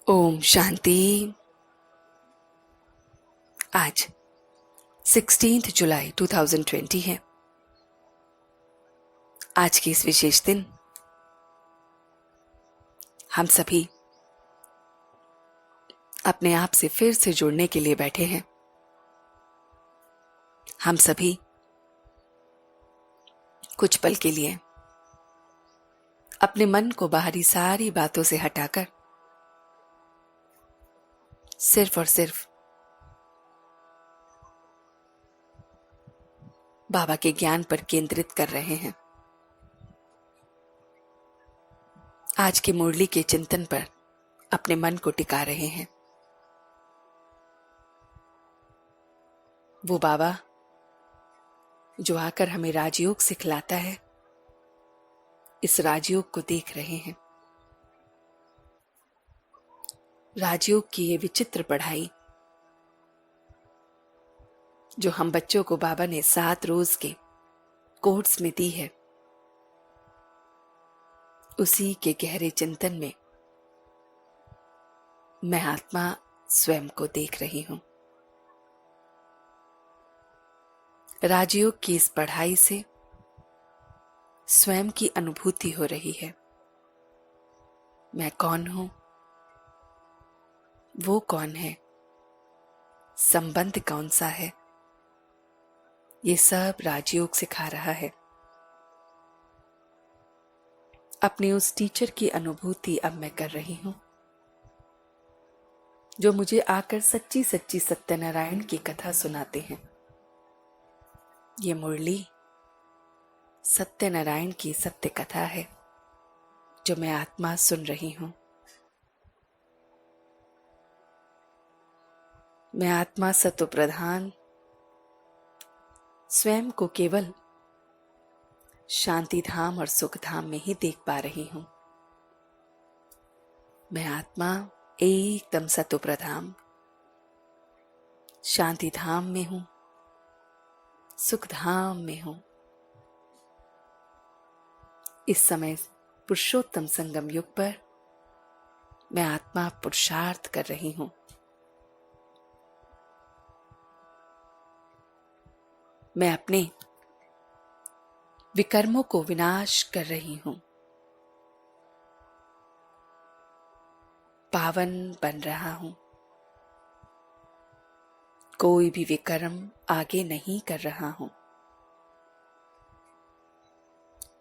ओम शांति। आज 16 जुलाई 2020 है। आज के इस विशेष दिन हम सभी अपने आप से फिर से जुड़ने के लिए बैठे हैं। हम सभी कुछ पल के लिए अपने मन को बाहरी सारी बातों से हटाकर सिर्फ और सिर्फ बाबा के ज्ञान पर केंद्रित कर रहे हैं। आज के मुरली के चिंतन पर अपने मन को टिका रहे हैं। वो बाबा जो आकर हमें राजयोग सिखलाता है, इस राजयोग को देख रहे हैं। राजयोग की ये विचित्र पढ़ाई जो हम बच्चों को बाबा ने 7 रोज के कोर्स में दी है, उसी के गहरे चिंतन में मैं आत्मा स्वयं को देख रही हूं। राजयोग की इस पढ़ाई से स्वयं की अनुभूति हो रही है। मैं कौन हूं, वो कौन है, संबंध कौन सा है, ये सब राजयोग सिखा रहा है। अपने उस टीचर की अनुभूति अब मैं कर रही हूं जो मुझे आकर सच्ची सच्ची सत्यनारायण की कथा सुनाते हैं। ये मुरली सत्यनारायण की सत्य कथा है जो मैं आत्मा सुन रही हूं। मैं आत्मा सत्व प्रधान स्वयं को केवल शांति धाम और सुख धाम में ही देख पा रही हूं। मैं आत्मा एकदम सत्व प्रधान शांति धाम में हूं, सुख धाम में हूं। इस समय पुरुषोत्तम संगम युग पर मैं आत्मा पुरुषार्थ कर रही हूं। मैं अपने विकर्मों को विनाश कर रही हूं, पावन बन रहा हूं। कोई भी विकर्म आगे नहीं कर रहा हूं।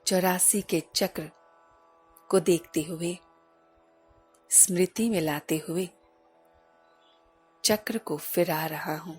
84 के चक्र को देखते हुए, स्मृति में लाते हुए चक्र को फिरा रहा हूं।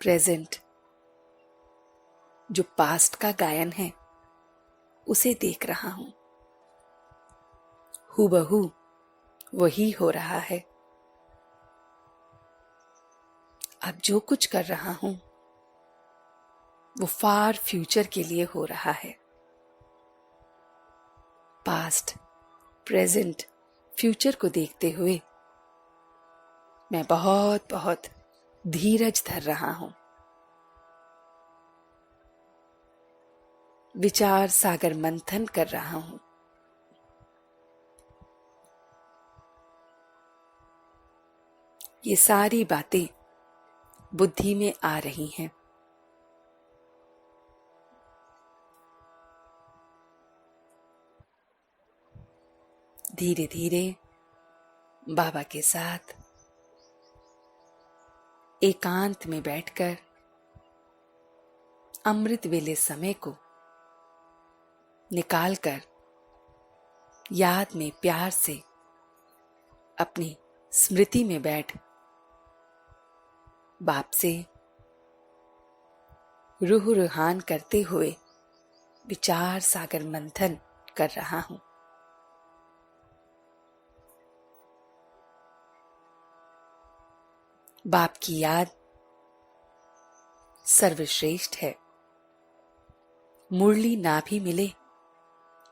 प्रेजेंट जो पास्ट का गायन है उसे देख रहा हूं। हूबहू वही हो रहा है। अब जो कुछ कर रहा हूं वो फार फ्यूचर के लिए हो रहा है। पास्ट, प्रेजेंट, फ्यूचर को देखते हुए मैं बहुत बहुत धीरज धर रहा हूं। विचार सागर मंथन कर रहा हूं। ये सारी बातें बुद्धि में आ रही हैं। धीरे धीरे बाबा के साथ एकांत में बैठकर अमृत वेले समय को निकालकर याद में प्यार से अपनी स्मृति में बैठ बाप से रूह रुहान करते हुए विचार सागर मंथन कर रहा हूं। बाप की याद सर्वश्रेष्ठ है। मुरली ना भी मिले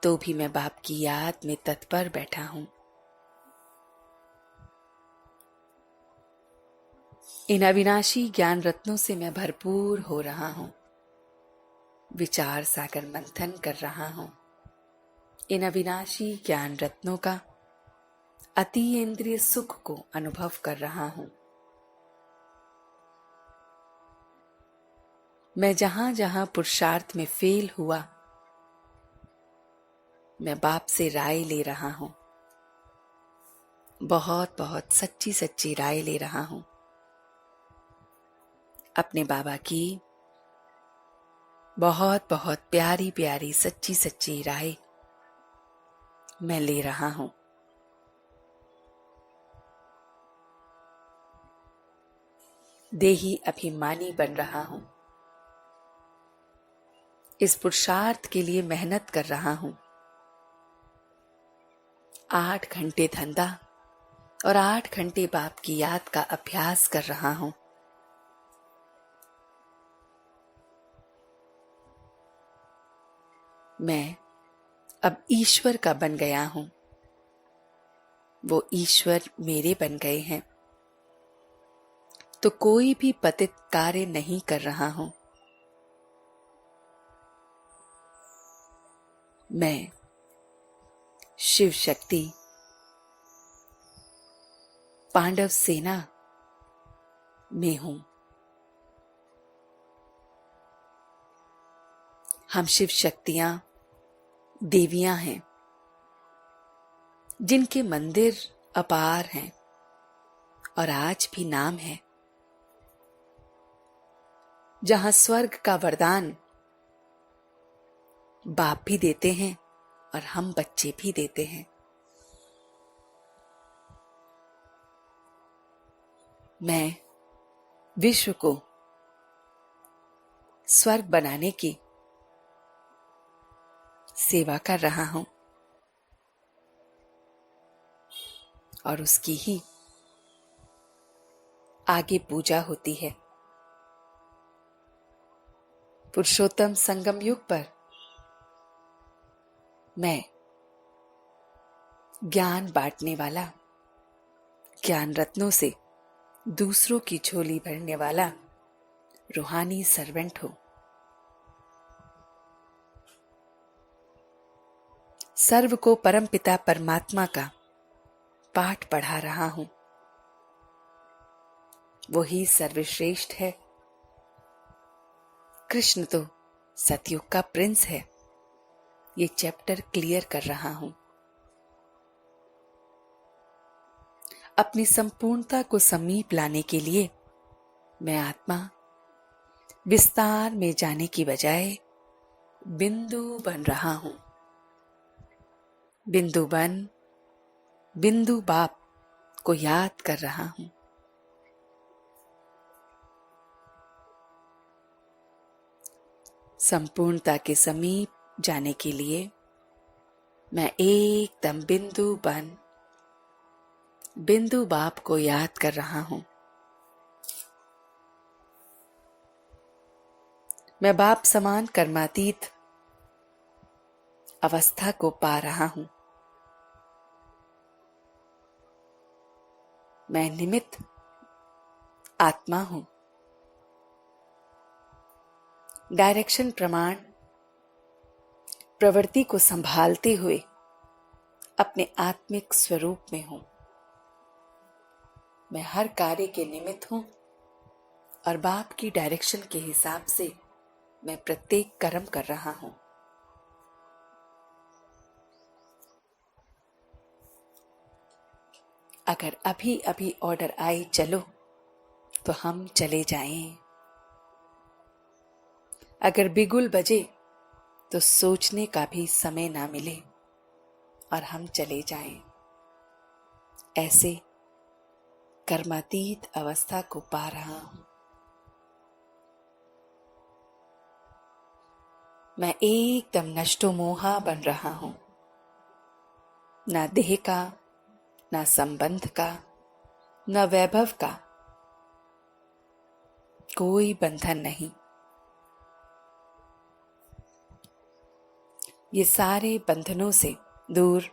तो भी मैं बाप की याद में तत्पर बैठा हूं। इन अविनाशी ज्ञान रत्नों से मैं भरपूर हो रहा हूं। विचार सागर मंथन कर रहा हूं। इन अविनाशी ज्ञान रत्नों का अतीन्द्रिय सुख को अनुभव कर रहा हूं। मैं जहां जहां पुरुषार्थ में फेल हुआ, मैं बाप से राय ले रहा हूं। बहुत बहुत सच्ची सच्ची राय ले रहा हूं। अपने बाबा की बहुत बहुत प्यारी प्यारी सच्ची सच्ची राय मैं ले रहा हूं। देही अभिमानी बन रहा हूं। इस पुरुषार्थ के लिए मेहनत कर रहा हूं। 8 घंटे धंधा और 8 घंटे बाप की याद का अभ्यास कर रहा हूं। मैं अब ईश्वर का बन गया हूं। वो ईश्वर मेरे बन गए हैं, तो कोई भी पतित कार्य नहीं कर रहा हूं। मैं शिव शक्ति पांडव सेना में हूं। हम शिव शक्तियां देवियां हैं, जिनके मंदिर अपार हैं और आज भी नाम है। जहां स्वर्ग का वरदान बाप भी देते हैं और हम बच्चे भी देते हैं। मैं विश्व को स्वर्ग बनाने की सेवा कर रहा हूं और उसकी ही आगे पूजा होती है। पुरुषोत्तम संगम युग पर मैं ज्ञान बांटने वाला, ज्ञान रत्नों से दूसरों की झोली भरने वाला रूहानी सर्वेंट हूं। सर्व को परमपिता परमात्मा का पाठ पढ़ा रहा हूं। वही सर्वश्रेष्ठ है। कृष्ण तो सतयुग का प्रिंस है। ये चैप्टर क्लियर कर रहा हूं। अपनी संपूर्णता को समीप लाने के लिए मैं आत्मा विस्तार में जाने की बजाय बिंदु बन रहा हूं। बिंदु बन बिंदु बाप को याद कर रहा हूं। संपूर्णता के समीप जाने के लिए मैं एकदम बिंदु बन बिंदु बाप को याद कर रहा हूं। मैं बाप समान कर्मातीत अवस्था को पा रहा हूं। मैं निमित्त आत्मा हूं। डायरेक्शन प्रमाण प्रवृत्ति को संभालते हुए अपने आत्मिक स्वरूप में हूं। मैं हर कार्य के निमित्त हूं और बाप की डायरेक्शन के हिसाब से मैं प्रत्येक कर्म कर रहा हूं। अगर अभी अभी ऑर्डर आए चलो, तो हम चले जाएं। अगर बिगुल बजे तो सोचने का भी समय ना मिले और हम चले जाएं। ऐसे कर्मातीत अवस्था को पा रहा हूं। मैं एकदम नष्टो मोहा बन रहा हूं। ना देह का, ना संबंध का, ना वैभव का कोई बंधन नहीं। ये सारे बंधनों से दूर।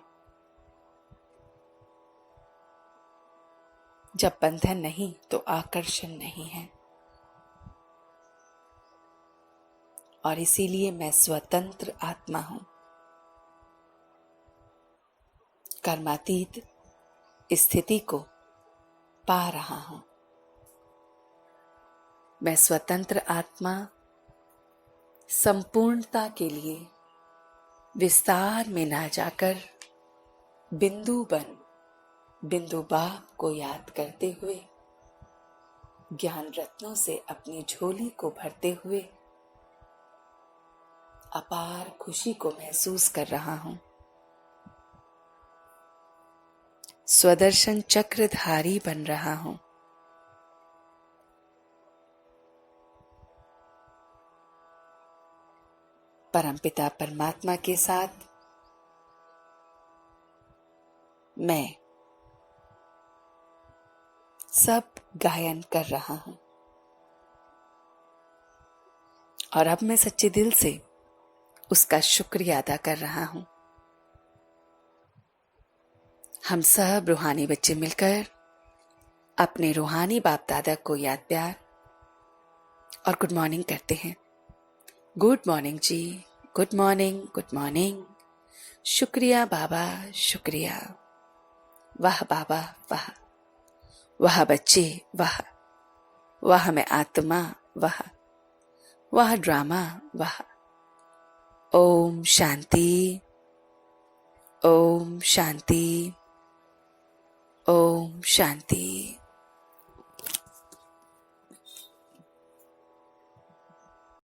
जब बंधन नहीं तो आकर्षण नहीं है, और इसीलिए मैं स्वतंत्र आत्मा हूं। कर्मातीत स्थिति को पा रहा हूं। मैं स्वतंत्र आत्मा संपूर्णता के लिए विस्तार में ना जाकर बिंदु बन बिंदु बाप को याद करते हुए, ज्ञान रत्नों से अपनी झोली को भरते हुए अपार खुशी को महसूस कर रहा हूं। स्वदर्शन चक्रधारी बन रहा हूं। परमपिता परमात्मा के साथ मैं सब गायन कर रहा हूं और अब मैं सच्चे दिल से उसका शुक्रिया अदा कर रहा हूं। हम सब रूहानी बच्चे मिलकर अपने रूहानी बाप दादा को याद प्यार और गुड मॉर्निंग करते हैं। गुड मॉर्निंग जी, गुड मॉर्निंग, गुड मॉर्निंग। शुक्रिया बाबा, शुक्रिया। वाह बाबा, वाह। वाह बच्चे, वाह। वाह मैं आत्मा, वाह। वाह ड्रामा, वाह। ओम शांति, ओम शांति, ओम शांति।